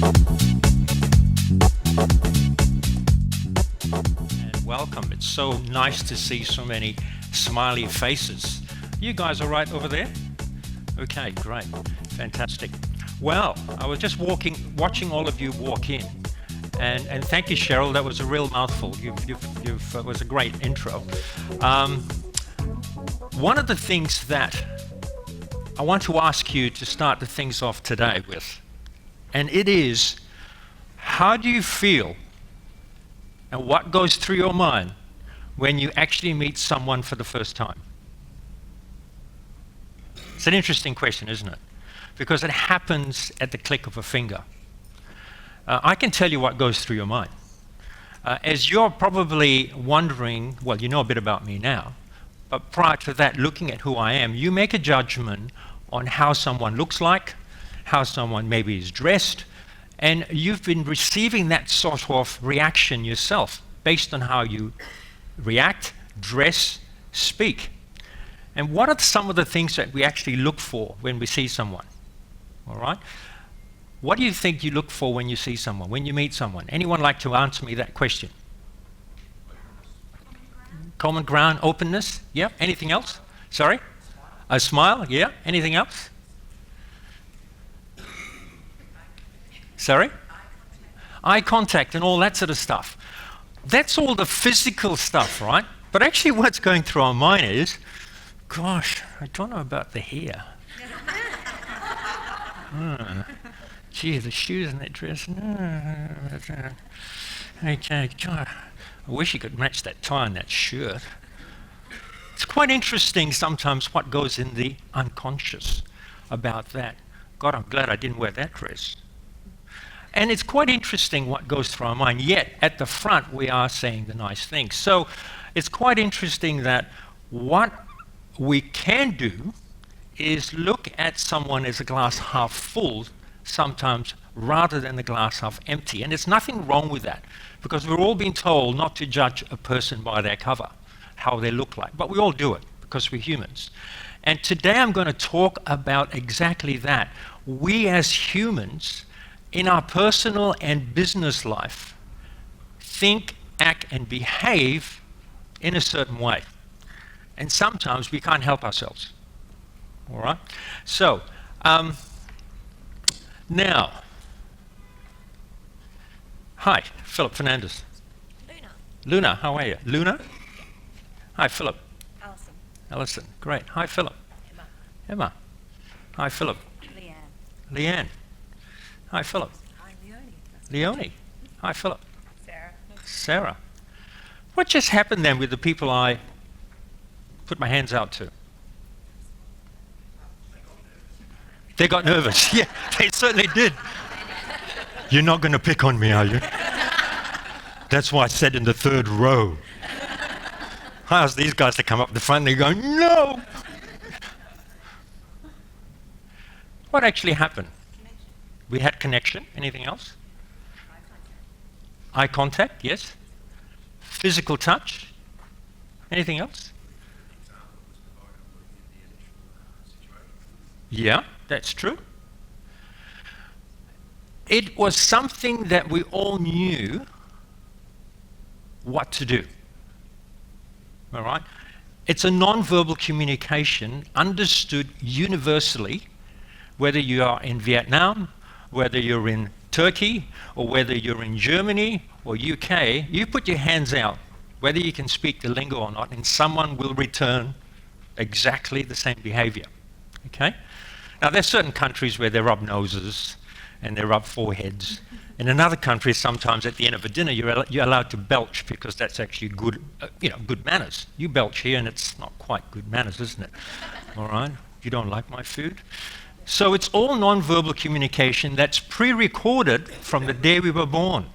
And welcome. It's so nice to see so many smiley faces. You guys all right over there? Okay, great. Fantastic. Well, I was just watching all of you walk in. And thank you, Cheryl. That was a real mouthful. It was a great intro. One of the things that I want to ask you to start the things off today with, and it is, how do you feel and what goes through your mind when you actually meet someone for the first time? It's an interesting question, isn't it? Because it happens at the click of a finger. I can tell you what goes through your mind. As you're probably wondering, well, you know a bit about me now, but prior to that, looking at who I am, you make a judgment on how someone looks like, how someone maybe is dressed, and you've been receiving that sort of reaction yourself based on how you react, dress, speak. And what are some of the things that we actually look for when we see someone? All right? What do you think you look for when you see someone, when you meet someone? Anyone like to answer me that question? Common ground, openness, yeah. Anything else? Sorry? A smile, yeah. Anything else? Sorry? Eye contact and all that sort of stuff. That's all the physical stuff, right? But actually what's going through our mind is, gosh, I don't know about the hair. Gee, the shoes and that dress. Okay, God, I wish you could match that tie and that shirt. It's quite interesting sometimes what goes in the unconscious about that. God, I'm glad I didn't wear that dress. And it's quite interesting what goes through our mind, yet at the front we are saying the nice things. So it's quite interesting that what we can do is look at someone as a glass half full sometimes rather than the glass half empty. And there's nothing wrong with that because we're all being told not to judge a person by their cover, how they look like. But we all do it because we're humans. And today I'm going to talk about exactly that. We as humans, in our personal and business life, think, act, and behave in a certain way. And sometimes we can't help ourselves. All right? So, now, hi, Phillip Fernandez. Luna, how are you? Luna? Hi, Phillip. Alison, great. Hi, Phillip. Emma. Hi, Phillip. Leanne. Hi, Phillip. Hi, Leonie. Hi, Phillip. Sarah. Sarah. What just happened then with the people I put my hands out to? They got nervous. Yeah, they certainly did. You're not going to pick on me, are you? That's why I sat in the third row. I asked these guys to come up the front and they go, no! What actually happened? We had connection. Anything else? Eye contact, yes. Physical touch. Anything else? Yeah, that's true. It was something that we all knew what to do. All right? It's a non-verbal communication understood universally, whether you are in Vietnam, whether you're in Turkey, or whether you're in Germany or UK, you put your hands out, whether you can speak the lingo or not, and someone will return exactly the same behavior. Okay? Now, there's certain countries where they rub noses and they rub foreheads. And in other countries, sometimes at the end of a dinner, you're allowed to belch because that's actually good, good manners. You belch here and it's not quite good manners, isn't it? All right? You don't like my food? So it's all non-verbal communication that's pre-recorded from the day we were born,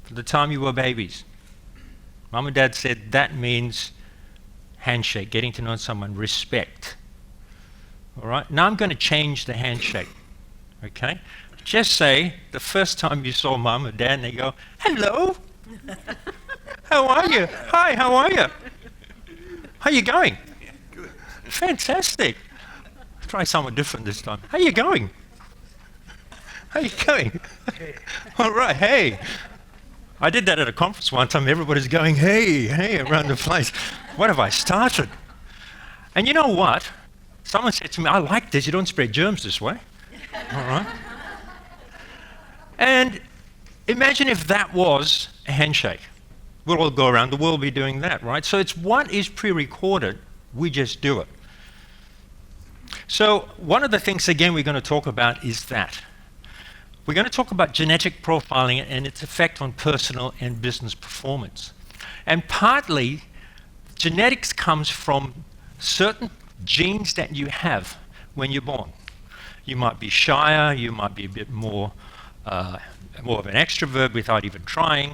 from the time you were babies. Mum and Dad said that means handshake, getting to know someone, respect. All right? Now I'm going to change the handshake. Okay? Just say the first time you saw Mum or Dad and they go, hello, how are you? Hi, how are you? How you going? Good. Fantastic. Try something different this time. How you going? How you going? All right, hey. I did that at a conference one time. Everybody's going, hey, hey, around the place. What have I started? And you know what? Someone said to me, I like this. You don't spread germs this way. All right. And imagine if that was a handshake. We'll all go around the world be doing that, right? So it's what is pre-recorded, we just do it. So one of the things, again, we're going to talk about is that. We're going to talk about genetic profiling and its effect on personal and business performance. And partly, genetics comes from certain genes that you have when you're born. You might be shyer, you might be a bit more of an extrovert without even trying.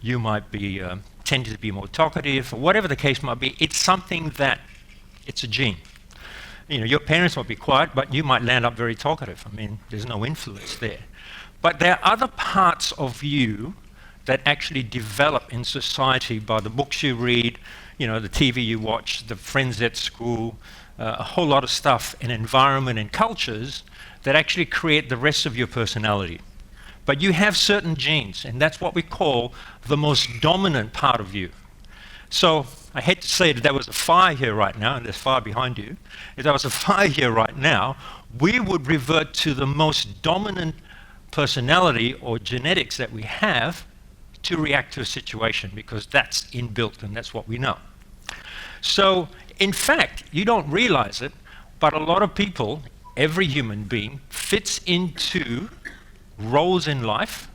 You might be tended to be more talkative, or whatever the case might be. It's something that, it's a gene. You know, your parents might be quiet, but you might land up very talkative. I mean, there's no influence there. But there are other parts of you that actually develop in society by the books you read, you know, the TV you watch, the friends at school, a whole lot of stuff in environment and cultures that actually create the rest of your personality. But you have certain genes, and that's what we call the most dominant part of you. So I hate to say that there was a fire here right now, and there's fire behind you. If there was a fire here right now, we would revert to the most dominant personality or genetics that we have to react to a situation, because that's inbuilt and that's what we know. So in fact, you don't realize it, but a lot of people, every human being, fits into roles in life,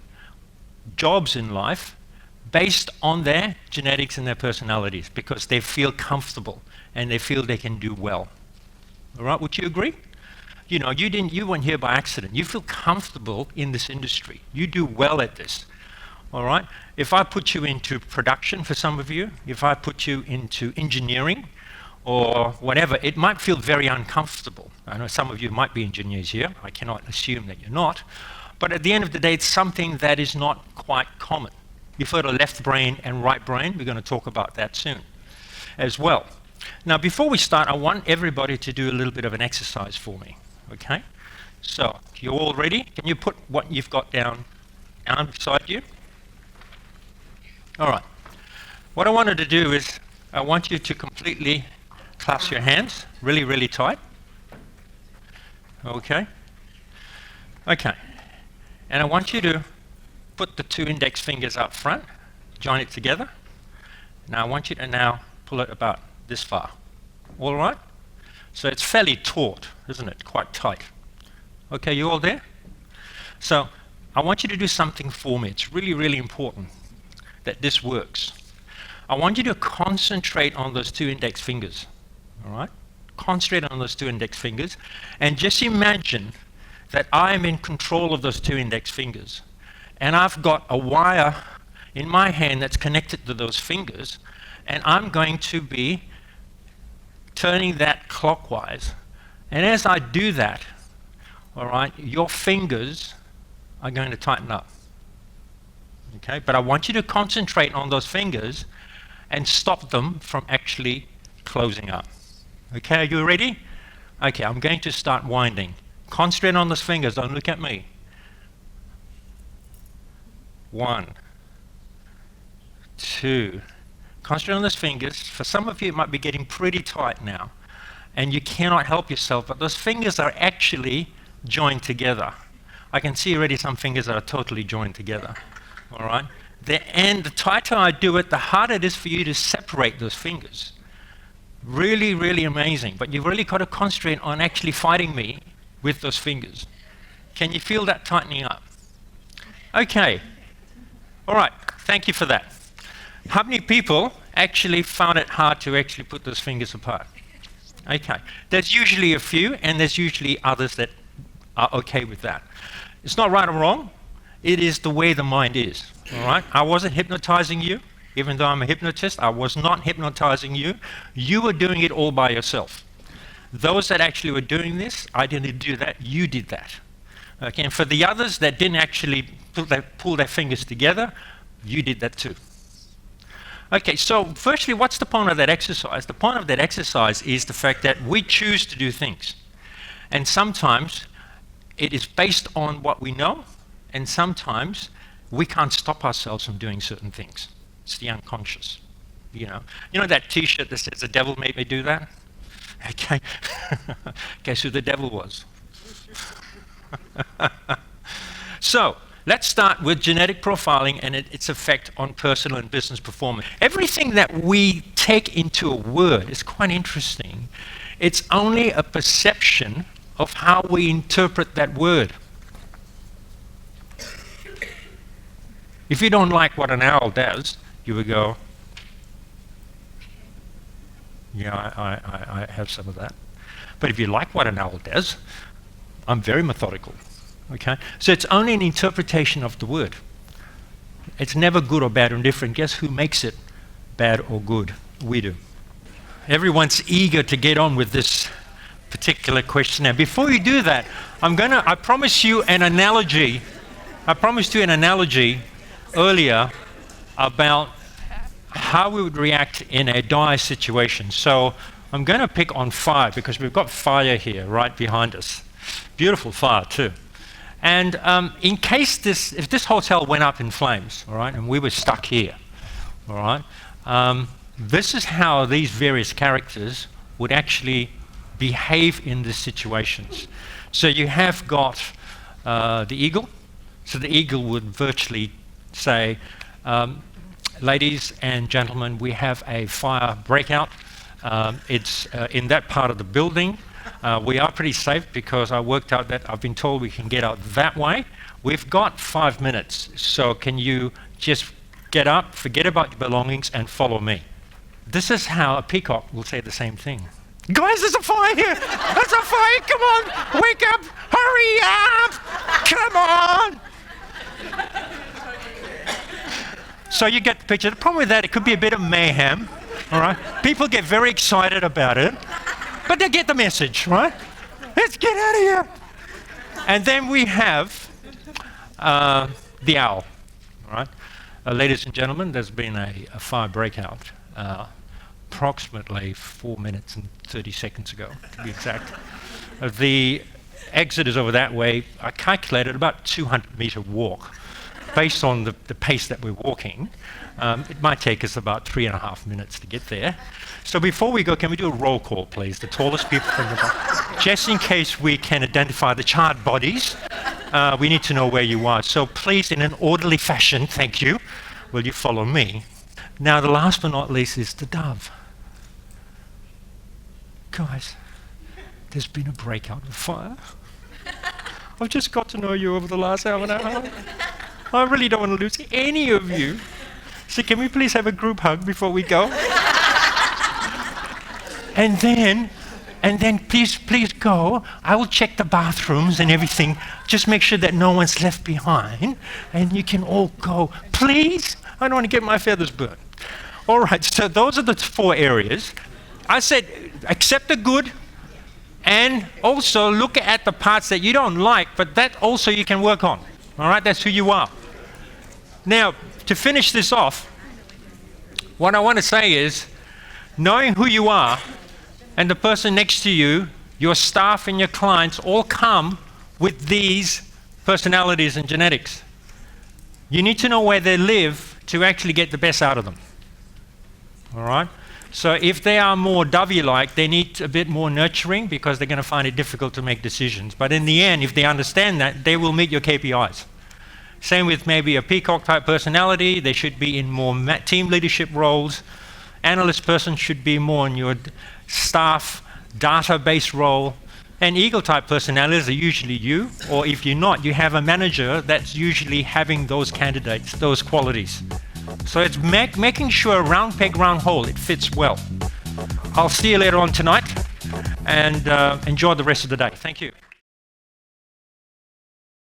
jobs in life, based on their genetics and their personalities, because they feel comfortable and they feel they can do well. All right, would you agree? You know, you weren't here by accident. You feel comfortable in this industry. You do well at this. All right? If I put you into production, for some of you, if I put you into engineering or whatever, it might feel very uncomfortable. I know some of you might be engineers here. I cannot assume that you're not. But at the end of the day, it's something that is not quite common. You've heard of left brain and right brain. We're going to talk about that soon as well. Now, before we start, I want everybody to do a little bit of an exercise for me. Okay? So, you all ready? Can you put what you've got down beside you? All right. What I wanted to do is I want you to completely clasp your hands really, really tight. Okay? Okay. And I want you to put the two index fingers up front, join it together. Now I want you to now pull it about this far. All right? So it's fairly taut, isn't it? Quite tight. Okay, you all there? So I want you to do something for me. It's really, really important that this works. I want you to concentrate on those two index fingers. All right? Concentrate on those two index fingers and just imagine that I am in control of those two index fingers. And I've got a wire in my hand that's connected to those fingers, and I'm going to be turning that clockwise. And as I do that, all right, your fingers are going to tighten up. Okay, but I want you to concentrate on those fingers and stop them from actually closing up. Okay, are you ready? Okay, I'm going to start winding. Concentrate on those fingers, don't look at me. 1, 2. Concentrate on those fingers. For some of you, it might be getting pretty tight now, and you cannot help yourself, but those fingers are actually joined together. I can see already some fingers that are totally joined together. All right? And the tighter I do it, the harder it is for you to separate those fingers. Really, really amazing. But you've really got to concentrate on actually fighting me with those fingers. Can you feel that tightening up? Okay. All right, thank you for that. How many people actually found it hard to actually put those fingers apart? Okay, there's usually a few, and there's usually others that are okay with that. It's not right or wrong, it is the way the mind is, all right? I wasn't hypnotizing you, even though I'm a hypnotist, I was not hypnotizing you. You were doing it all by yourself. Those that actually were doing this, I didn't do that, you did that. Okay, and for the others that didn't actually pull their fingers together, you did that too. Okay, so firstly, what's the point of that exercise? The point of that exercise is the fact that we choose to do things. And sometimes it is based on what we know, and sometimes we can't stop ourselves from doing certain things. It's the unconscious. You know that T-shirt that says the devil made me do that? Okay. Guess who the devil was? So let's start with genetic profiling and its effect on personal and business performance. Everything that we take into a word is quite interesting. It's only a perception of how we interpret that word. If you don't like what an owl does, you would go, yeah, I have some of that. But if you like what an owl does, I'm very methodical. Okay? So it's only an interpretation of the word. It's never good or bad or indifferent. Guess who makes it bad or good? We do. Everyone's eager to get on with this particular question. Now, before you do that, I promised you an analogy earlier about how we would react in a dire situation. So I'm going to pick on fire because we've got fire here right behind us. Beautiful fire too. And in case if this hotel went up in flames, all right, and we were stuck here, all right, this is how these various characters would actually behave in these situations. So you have got the eagle. So the eagle would virtually say, ladies and gentlemen, we have a fire breakout. It's in that part of the building. We are pretty safe because I worked out that I've been told we can get out that way. We've got 5 minutes, so can you just get up, forget about your belongings, and follow me? This is how a peacock will say the same thing. Guys, there's a fire here! There's a fire! Come on! Wake up! Hurry up! Come on! So you get the picture. The problem with that, it could be a bit of mayhem, all right? People get very excited about it, but they get the message, right? Let's get out of here. And then we have the owl, all right? Ladies and gentlemen, there's been a fire breakout approximately 4 minutes and 30 seconds ago, to be exact. The exit is over that way. I calculated about 200-meter walk. Based on the pace that we're walking, it might take us about 3.5 minutes to get there. So before we go, can we do a roll call, please? The tallest people from the back. Just in case we can identify the charred bodies, we need to know where you are. So please, in an orderly fashion, thank you, will you follow me? Now, the last but not least is the dove. Guys, there's been a breakout of fire. I've just got to know you over the last hour and a half. I really don't want to lose any of you. So can we please have a group hug before we go? And then please go. I will check the bathrooms and everything. Just make sure that no one's left behind. And you can all go. Please? I don't want to get my feathers burnt. All right, so those are the 4 areas. I said accept the good and also look at the parts that you don't like, but that also you can work on. All right, that's who you are. Now, to finish this off, what I want to say is, knowing who you are and the person next to you, your staff and your clients all come with these personalities and genetics. You need to know where they live to actually get the best out of them. All right? So if they are more dovey-like, they need a bit more nurturing because they're going to find it difficult to make decisions. But in the end, if they understand that, they will meet your KPIs. Same with maybe a peacock-type personality. They should be in more team leadership roles. Analyst person should be more in your staff database role. And eagle-type personalities are usually you, or if you're not, you have a manager that's usually having those candidates, those qualities. So it's making sure round peg, round hole, it fits well. I'll see you later on tonight, and enjoy the rest of the day. Thank you.